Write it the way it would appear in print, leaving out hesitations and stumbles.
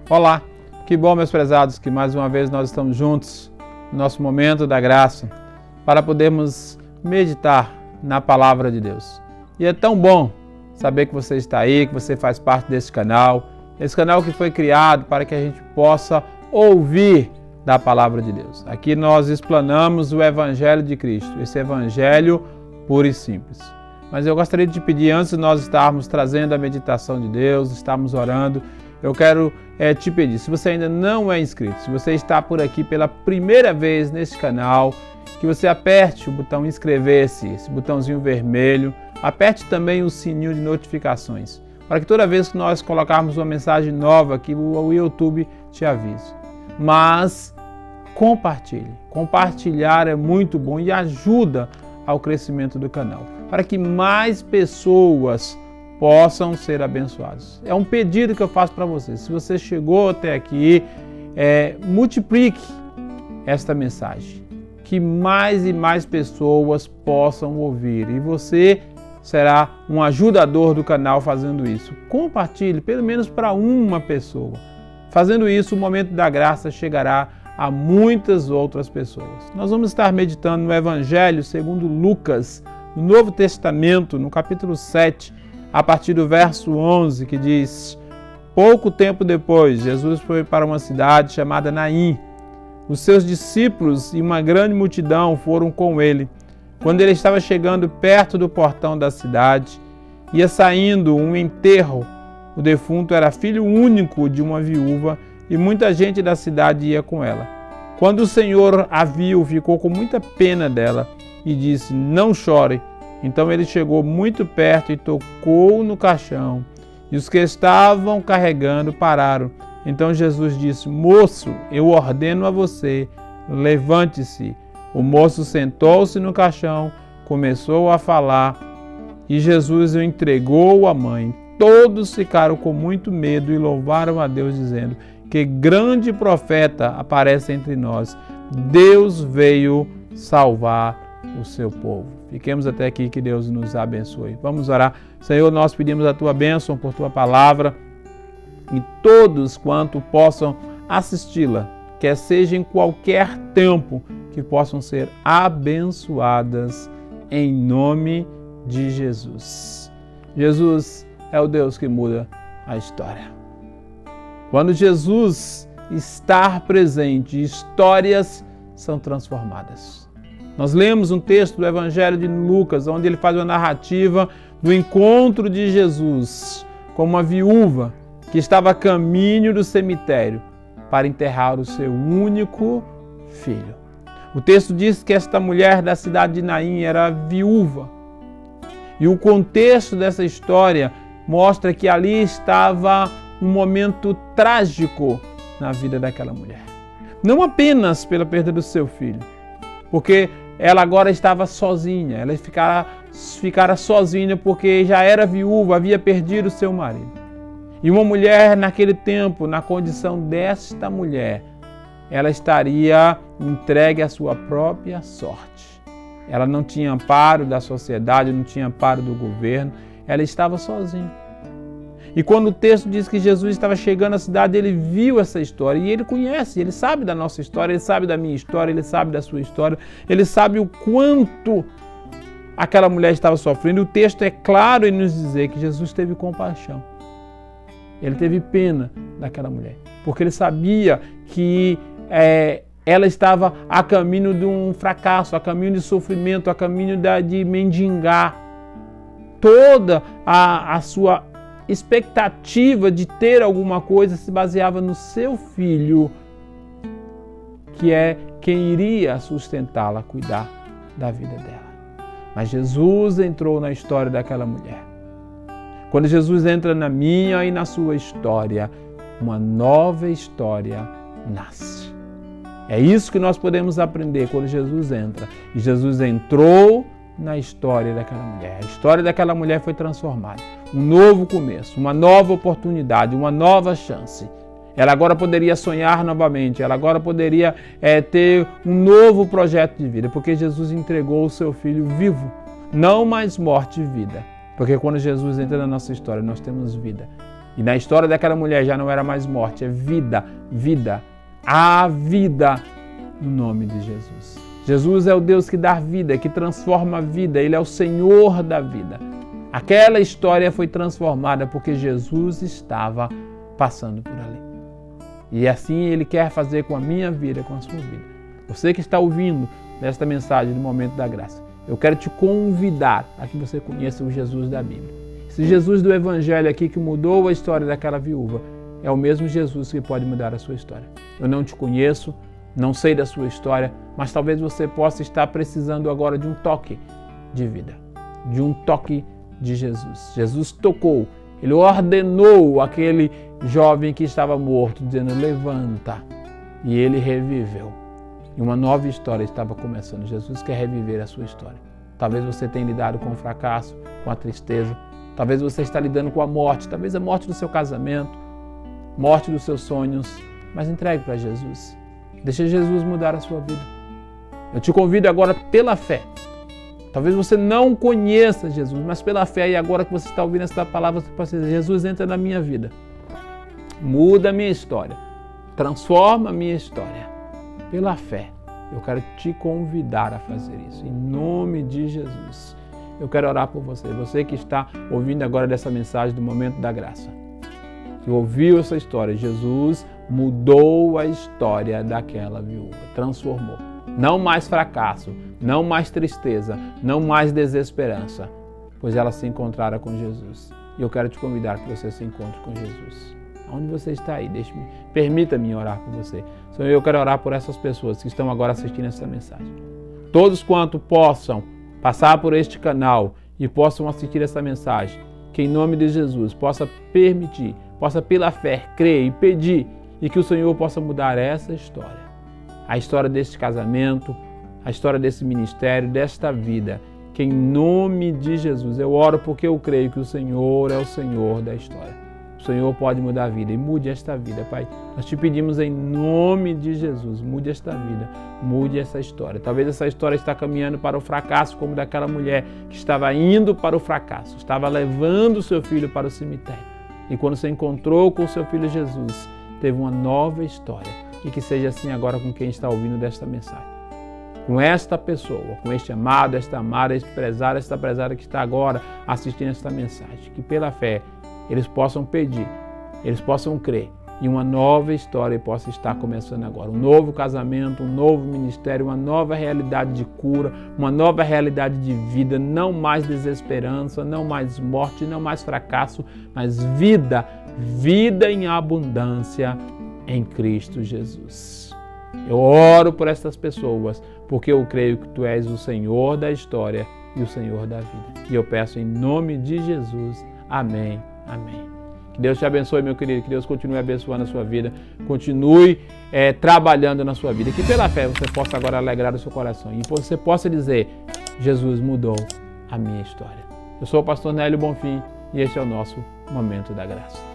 Olá, que bom, meus prezados, que mais uma vez nós estamos juntos no nosso momento da graça para podermos meditar na palavra de Deus. E é tão bom saber que você está aí, que você faz parte desse canal que foi criado para que a gente possa ouvir da palavra de Deus. Aqui nós explanamos o Evangelho de Cristo, esse Evangelho puro e simples. Mas eu gostaria de te pedir, antes de nós estarmos trazendo a meditação de Deus, estarmos orando, eu quero te pedir, se você ainda não é inscrito, se você está por aqui pela primeira vez neste canal, que você aperte o botão inscrever-se, esse botãozinho vermelho, aperte também o sininho de notificações, para que toda vez que nós colocarmos uma mensagem nova aqui, o YouTube te avise. Mas compartilhe, compartilhar é muito bom e ajuda ao crescimento do canal, para que mais pessoas possam ser abençoados. É um pedido que eu faço para você. Se você chegou até aqui, multiplique esta mensagem, que mais e mais pessoas possam ouvir. E você será um ajudador do canal fazendo isso. Compartilhe, pelo menos para uma pessoa. Fazendo isso, o momento da graça chegará a muitas outras pessoas. Nós vamos estar meditando no Evangelho segundo Lucas, no Novo Testamento, no capítulo 7, a partir do verso 11, que diz: pouco tempo depois, Jesus foi para uma cidade chamada Naim. Os seus discípulos e uma grande multidão foram com ele. Quando ele estava chegando perto do portão da cidade, ia saindo um enterro. O defunto era filho único de uma viúva e muita gente da cidade ia com ela. Quando o Senhor a viu, ficou com muita pena dela e disse: não chore. Então ele chegou muito perto e tocou no caixão, e os que estavam carregando pararam. Então Jesus disse: moço, eu ordeno a você, levante-se. O moço sentou-se no caixão, começou a falar, e Jesus o entregou à mãe. Todos ficaram com muito medo e louvaram a Deus, dizendo: que grande profeta aparece entre nós. Deus veio salvar o seu povo. Fiquemos até aqui, que Deus nos abençoe. Vamos orar. Senhor, nós pedimos a tua bênção por tua palavra e todos quanto possam assisti-la, quer seja em qualquer tempo, que possam ser abençoadas em nome de Jesus. Jesus é o Deus que muda a história. Quando Jesus está presente, histórias são transformadas. Nós lemos um texto do Evangelho de Lucas, onde ele faz uma narrativa do encontro de Jesus com uma viúva que estava a caminho do cemitério para enterrar o seu único filho. O texto diz que esta mulher da cidade de Naim era viúva. E o contexto dessa história mostra que ali estava um momento trágico na vida daquela mulher. Não apenas pela perda do seu filho, porque ela agora estava sozinha, ela ficara sozinha porque já era viúva, havia perdido seu marido. E uma mulher naquele tempo, na condição desta mulher, ela estaria entregue à sua própria sorte. Ela não tinha amparo da sociedade, não tinha amparo do governo, ela estava sozinha. E quando o texto diz que Jesus estava chegando à cidade, ele viu essa história e ele conhece, ele sabe da nossa história, ele sabe da minha história, ele sabe da sua história, ele sabe o quanto aquela mulher estava sofrendo. E o texto é claro em nos dizer que Jesus teve compaixão. Ele teve pena daquela mulher, porque ele sabia que ela estava a caminho de um fracasso, a caminho de sofrimento, a caminho de mendigar. Toda a sua expectativa de ter alguma coisa se baseava no seu filho, que é quem iria sustentá-la, cuidar da vida dela. Mas Jesus entrou na história daquela mulher. Quando Jesus entra na minha e na sua história, uma nova história nasce. É isso que nós podemos aprender quando Jesus entra. E Jesus entrou na história daquela mulher. A história daquela mulher foi transformada. Um novo começo, uma nova oportunidade, uma nova chance. Ela agora poderia sonhar novamente, ela agora poderia ter um novo projeto de vida, porque Jesus entregou o seu filho vivo, não mais morte e vida. Porque quando Jesus entra na nossa história, nós temos vida. E na história daquela mulher já não era mais morte, é vida, vida, a vida no nome de Jesus. Jesus é o Deus que dá vida, que transforma a vida, Ele é o Senhor da vida. Aquela história foi transformada porque Jesus estava passando por ali. E assim Ele quer fazer com a minha vida, com a sua vida. Você que está ouvindo esta mensagem do Momento da Graça, eu quero te convidar a que você conheça o Jesus da Bíblia. Esse Jesus do Evangelho aqui que mudou a história daquela viúva é o mesmo Jesus que pode mudar a sua história. Eu não te conheço, não sei da sua história, mas talvez você possa estar precisando agora de um toque de vida, de um toque de Jesus. Jesus tocou, Ele ordenou aquele jovem que estava morto, dizendo: levanta. E ele reviveu. E uma nova história estava começando. Jesus quer reviver a sua história. Talvez você tenha lidado com o fracasso, com a tristeza. Talvez você está lidando com a morte, talvez a morte do seu casamento, morte dos seus sonhos, mas entregue para Jesus. Deixa Jesus mudar a sua vida. Eu te convido agora pela fé. Talvez você não conheça Jesus, mas pela fé, e agora que você está ouvindo essa palavra, você pode dizer: Jesus, entra na minha vida. Muda a minha história. Transforma a minha história. Pela fé, eu quero te convidar a fazer isso. Em nome de Jesus. Eu quero orar por você. Você que está ouvindo agora dessa mensagem do Momento da Graça. Que ouviu essa história. Jesus mudou a história daquela viúva. Transformou. Não mais fracasso, não mais tristeza, não mais desesperança. Pois ela se encontrara com Jesus. E eu quero te convidar que você se encontre com Jesus. Onde você está aí? Permita-me orar por você. Senhor, eu quero orar por essas pessoas que estão agora assistindo essa mensagem. Todos quanto possam passar por este canal e possam assistir essa mensagem, que em nome de Jesus possa permitir, possa pela fé crer e pedir, e que o Senhor possa mudar essa história. A história deste casamento, a história desse ministério, desta vida, que em nome de Jesus eu oro porque eu creio que o Senhor é o Senhor da história. O Senhor pode mudar a vida e mude esta vida, Pai. Nós te pedimos em nome de Jesus, mude esta vida, mude essa história. Talvez essa história está caminhando para o fracasso, como daquela mulher que estava indo para o fracasso, estava levando o seu filho para o cemitério. E quando se encontrou com o seu filho Jesus, teve uma nova história. E que seja assim agora com quem está ouvindo desta mensagem. Com esta pessoa, com este amado, esta amada, este prezado, esta prezada que está agora assistindo esta mensagem. Que pela fé eles possam pedir, eles possam crer e uma nova história possa estar começando agora. Um novo casamento, um novo ministério, uma nova realidade de cura, uma nova realidade de vida, não mais desesperança, não mais morte, não mais fracasso, mas vida, vida em abundância em Cristo Jesus. Eu oro por estas pessoas, porque eu creio que Tu és o Senhor da história e o Senhor da vida. E eu peço em nome de Jesus. Amém. Amém. Que Deus te abençoe, meu querido. Que Deus continue abençoando a sua vida. Continue trabalhando na sua vida. Que pela fé você possa agora alegrar o seu coração. E você possa dizer: Jesus mudou a minha história. Eu sou o pastor Nélio Bonfim e este é o nosso Momento da Graça.